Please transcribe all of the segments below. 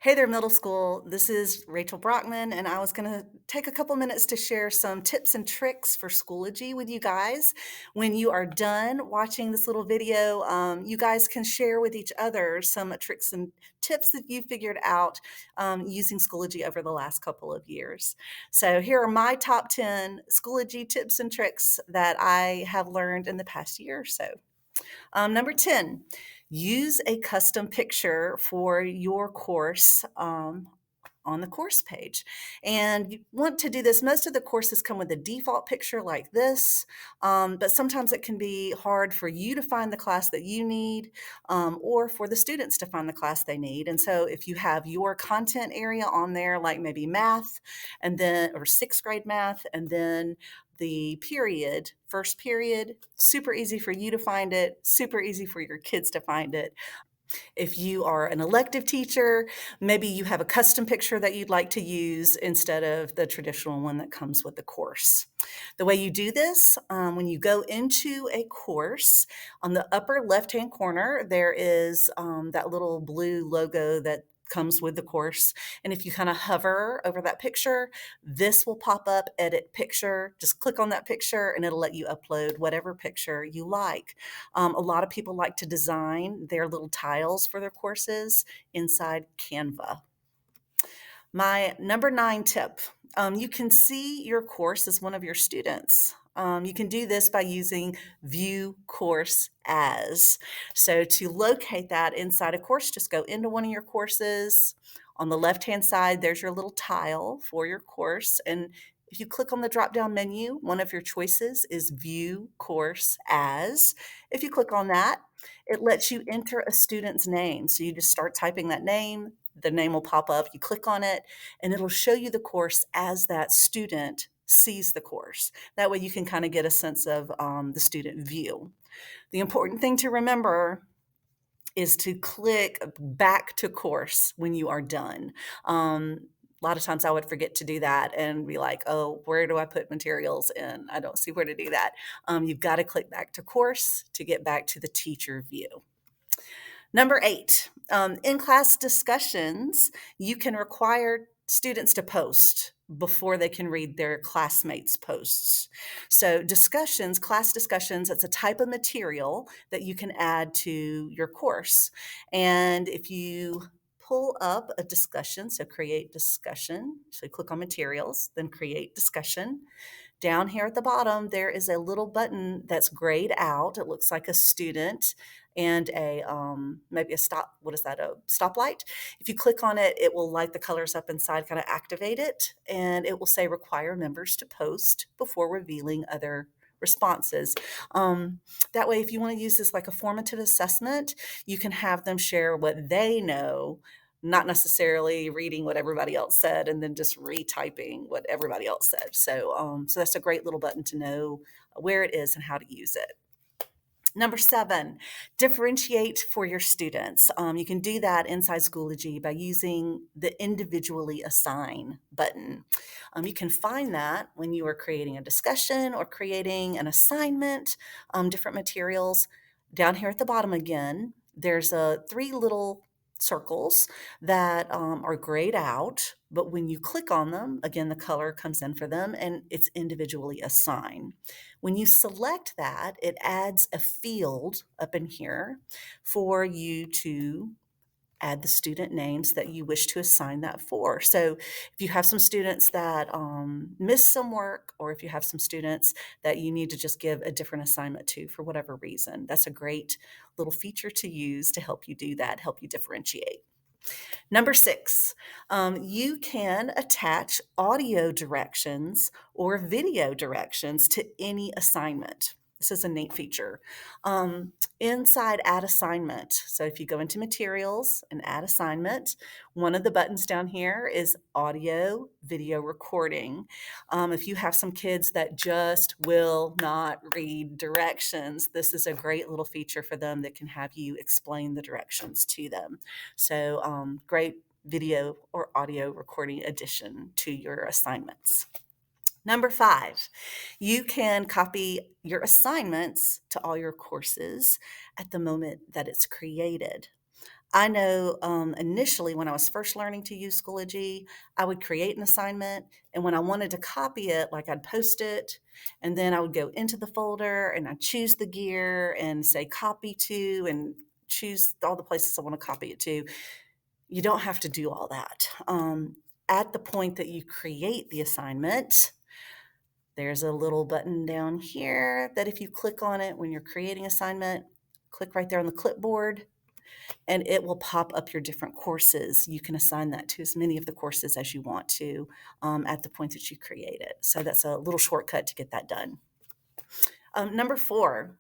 Hey there, middle school. This is Rachel Brockman, and I was going to take a couple minutes to share some tips and tricks for Schoology with you guys. When you are done watching this little video, you guys can share with each other some tricks and tips that you figured out using Schoology over the last couple of years. So, here are my top 10 Schoology tips and tricks that I have learned in the past year or so. Number 10, use a custom picture for your course on the course page. And you want to do this. Most of the courses come with a default picture like this, but sometimes it can be hard for you to find the class that you need or for the students to find the class they need. And so if you have your content area on there, like maybe math and then, or sixth grade math, and then the period, first period, super easy for you to find it, super easy for your kids to find it. If you are an elective teacher, maybe you have a custom picture that you'd like to use instead of the traditional one that comes with the course. The way you do this, when you go into a course, on the upper left-hand corner, there is that little blue logo that comes with the course. And if you kind of hover over that picture, this will pop up, edit picture. Just click on that picture and it'll let you upload whatever picture you like. A lot of people like to design their little tiles for their courses inside Canva. My number 9 tip, you can see your course as one of your students. You can do this by using View Course As. So to locate that inside a course, just go into one of your courses. On the left-hand side, there's your little tile for your course. And if you click on the drop-down menu, one of your choices is View Course As. If you click on that, it lets you enter a student's name. So you just start typing that name, the name will pop up, you click on it, and it'll show you the course as that student sees the course. That way you can kind of get a sense of the student view. The important thing to remember is to click back to course when you are done. A lot of times I would forget to do that and be like, oh, where do I put materials in? I don't see where to do that. You've got to click back to course to get back to the teacher view. Number 8, in-class discussions, you can require students to post before they can read their classmates' posts. So discussions, class discussions, it's a type of material that you can add to your course. And if you pull up a discussion, so create discussion, so you click on materials, then create discussion. Down here at the bottom, there is a little button that's grayed out. It looks like a student and a maybe a stop. What is that? A stoplight. If you click on it, it will light the colors up inside, kind of activate it, and it will say require members to post before revealing other responses. That way, if you want to use this like a formative assessment, you can have them share what they know, not necessarily reading what everybody else said and then just retyping what everybody else said. So that's a great little button to know where it is and how to use it. Number 7, differentiate for your students. You can do that inside Schoology by using the individually assign button. You can find that when you are creating a discussion or creating an assignment, different materials. Down here at the bottom again, there's 3 little circles that are grayed out, but when you click on them, again, the color comes in for them and it's individually assigned. When you select that, it adds a field up in here for you to add the student names that you wish to assign that for. So if you have some students that miss some work, or if you have some students that you need to just give a different assignment to for whatever reason, that's a great little feature to use to help you do that, help you differentiate. Number 6, you can attach audio directions or video directions to any assignment. This is a neat feature. Inside Add Assignment, so if you go into Materials and Add Assignment, one of the buttons down here is Audio Video Recording. If you have some kids that just will not read directions, this is a great little feature for them that can have you explain the directions to them. So great video or audio recording addition to your assignments. Number 5, you can copy your assignments to all your courses at the moment that it's created. I know initially when I was first learning to use Schoology, I would create an assignment, and when I wanted to copy it, like I'd post it, and then I would go into the folder and I'd choose the gear and say copy to and choose all the places I want to copy it to. You don't have to do all that. At the point that you create the assignment, there's a little button down here that if you click on it when you're creating assignment, click right there on the clipboard and it will pop up your different courses. You can assign that to as many of the courses as you want to at the point that you create it. So that's a little shortcut to get that done. Number 4,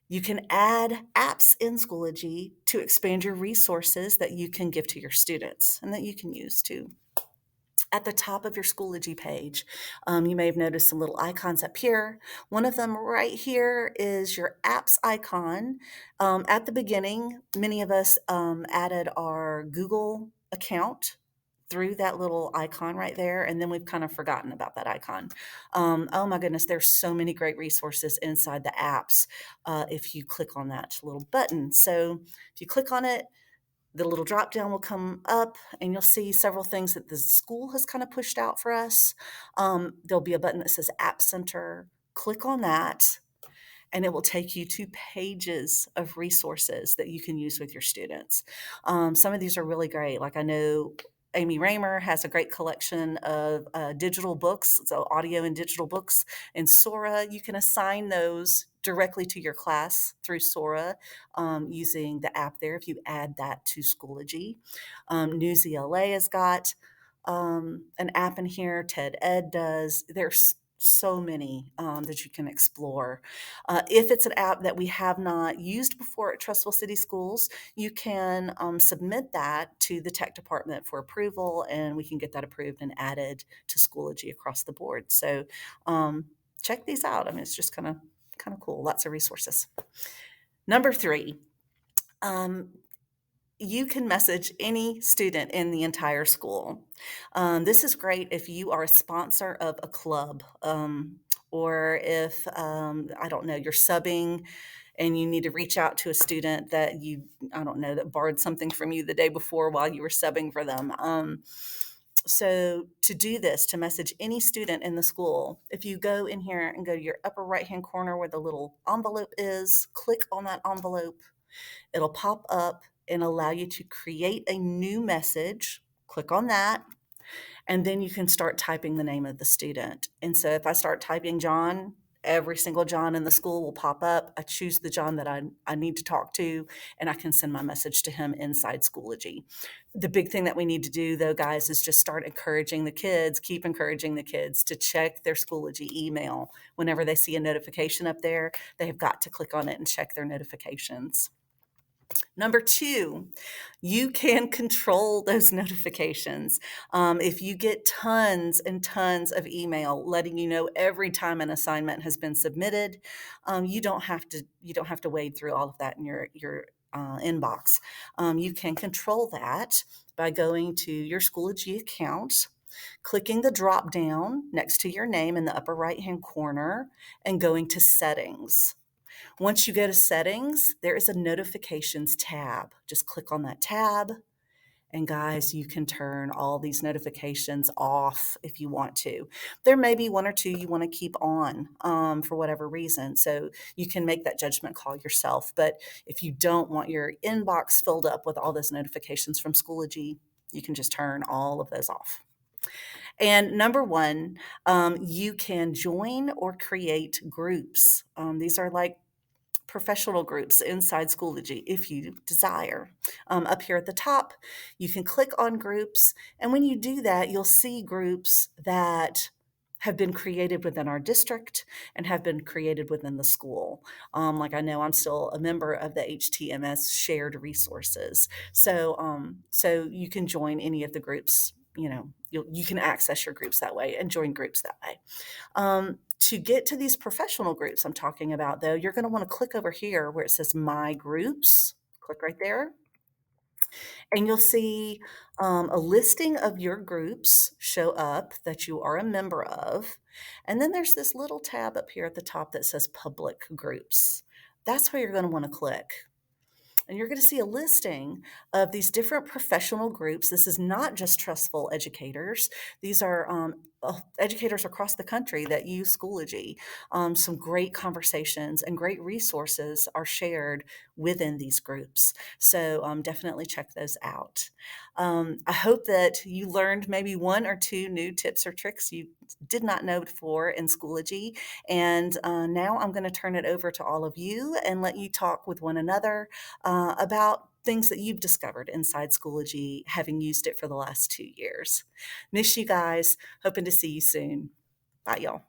you can add apps in Schoology to expand your resources that you can give to your students and that you can use too. At the top of your Schoology page, you may have noticed some little icons up here. One of them right here is your apps icon. At the beginning, many of us added our Google account through that little icon right there, and then we've kind of forgotten about that icon. Oh my goodness, there's so many great resources inside the apps if you click on that little button. So if you click on it, the little drop down will come up and you'll see several things that the school has kind of pushed out for us. There'll be a button that says App Center. Click on that and it will take you to pages of resources that you can use with your students. Some of these are really great. Like I know Amy Raymer has a great collection of digital books, so audio and digital books. And Sora, you can assign those directly to your class through Sora using the app there if you add that to Schoology. Newsy LA has got an app in here. TED Ed does. There's so many that you can explore. If it's an app that we have not used before at Trustful City Schools, you can submit that to the tech department for approval, and we can get that approved and added to Schoology across the board. So check these out. I mean, it's just kind of cool. Lots of resources. Number 3, um, you can message any student in the entire school. This is great if you are a sponsor of a club, or if, I don't know, you're subbing and you need to reach out to a student that I don't know, that borrowed something from you the day before while you were subbing for them. So to do this, to message any student in the school, if you go in here and go to your upper right-hand corner where the little envelope is, click on that envelope. It'll pop up and allow you to create a new message. Click on that, and then you can start typing the name of the student. And so if I start typing John, every single John in the school will pop up. I choose the John that I need to talk to, and I can send my message to him inside Schoology. The big thing that we need to do, though, guys, is just start encouraging the kids, keep encouraging the kids to check their Schoology email. Whenever they see a notification up there, they have got to click on it and check their notifications. Number 2, you can control those notifications. If you get tons and tons of email letting you know every time an assignment has been submitted, you don't have to wade through all of that in your inbox. You can control that by going to your Schoology account, clicking the drop down next to your name in the upper right hand corner, and going to Settings. Once you go to settings, there is a notifications tab. Just click on that tab. And guys, you can turn all these notifications off if you want to. There may be one or two you want to keep on for whatever reason. So you can make that judgment call yourself. But if you don't want your inbox filled up with all those notifications from Schoology, you can just turn all of those off. And number 1, you can join or create groups. These are like professional groups inside Schoology if you desire. Up here at the top, you can click on groups, and when you do that, you'll see groups that have been created within our district and have been created within the school. Like I know I'm still a member of the HTMS shared resources. So you can join any of the groups, you can access your groups that way and join groups that way. To get to these professional groups I'm talking about, though, you're going to want to click over here where it says My Groups. Click right there, and you'll see a listing of your groups show up that you are a member of. And then there's this little tab up here at the top that says Public Groups. That's where you're going to want to click. And you're going to see a listing of these different professional groups. This is not just trustful educators. These are educators across the country that use Schoology. Some great conversations and great resources are shared within these groups. So definitely check those out. I hope that you learned maybe one or two new tips or tricks you did not know before in Schoology. And now I'm going to turn it over to all of you and let you talk with one another about things that you've discovered inside Schoology, having used it for the last 2 years. Miss you guys. Hoping to see you soon. Bye, y'all.